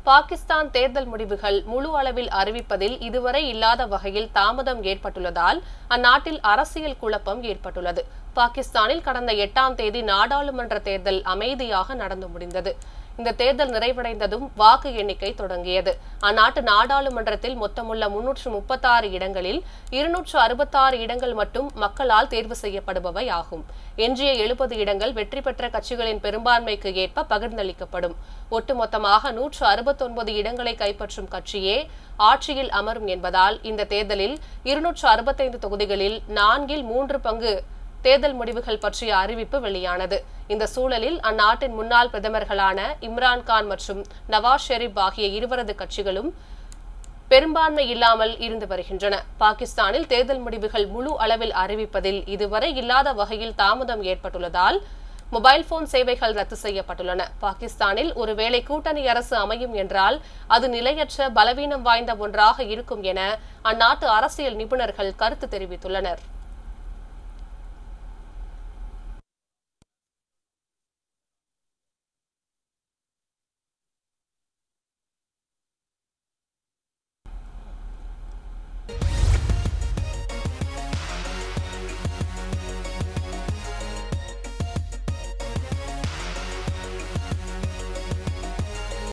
பாகிஸ்தான் தேர்தல் முடிவுகள் முழு அளவில் அறிவிப்பதில் இதுவரை இல்லாத வகையில் தாமதம் ஏற்பட்டுள்ளதால் அந்நாட்டில் அரசியல் குழப்பம் ஏற்பட்டுள்ளது. பாகிஸ்தானில் கடந்த 8ஆம் தேதி நாடாளுமன்ற தேர்தல் அமைதியாக நடந்து முடிந்தது. இந்த தேர்தல் நிறைவடைந்ததும் வாக்கு எண்ணிக்கை தொடங்கியது. அந்நாட்டு நாடாளுமன்றத்தில் மொத்தமுள்ள 336 இடங்களில் 266 இடங்கள் மட்டும் மக்களால் தேர்வு செய்யப்படுபவை ஆகும். எஞ்சிய 70 இடங்கள் வெற்றி பெற்ற கட்சிகளின் பெரும்பான்மைக்கு ஏற்ப பகிர்ந்தளிக்கப்படும். ஒட்டுமொத்தமாக 169 இடங்களை கைப்பற்றும் கட்சியே ஆட்சியில் அமரும் என்பதால் இந்த தேர்தலில் 265 தொகுதிகளில் 4/3 பங்கு தேர்தல் முடிவுகள் பற்றிய அறிவிப்பு வெளியானது. இந்த சூழலில் அந்நாட்டின் முன்னாள் பிரதமர்களான இம்ரான்கான் மற்றும் நவாஸ் ஷெரீப் ஆகிய இருவரது கட்சிகளும் பெரும்பான்மை இல்லாமல் இருந்து வருகின்றன. பாகிஸ்தானில் தேர்தல் முடிவுகள் முழு அளவில் அறிவிப்பதில் இதுவரை இல்லாத வகையில் தாமதம் ஏற்பட்டுள்ளதால் மொபைல் போன் சேவைகள் ரத்து செய்யப்பட்டுள்ளன. பாகிஸ்தானில் ஒருவேளை கூட்டணி அரசு அமையும் என்றால் அது நிலையற்ற பலவீனம் வாய்ந்த ஒன்றாக இருக்கும் என அந்நாட்டு அரசியல் நிபுணர்கள் கருத்து தெரிவித்துள்ளனர்.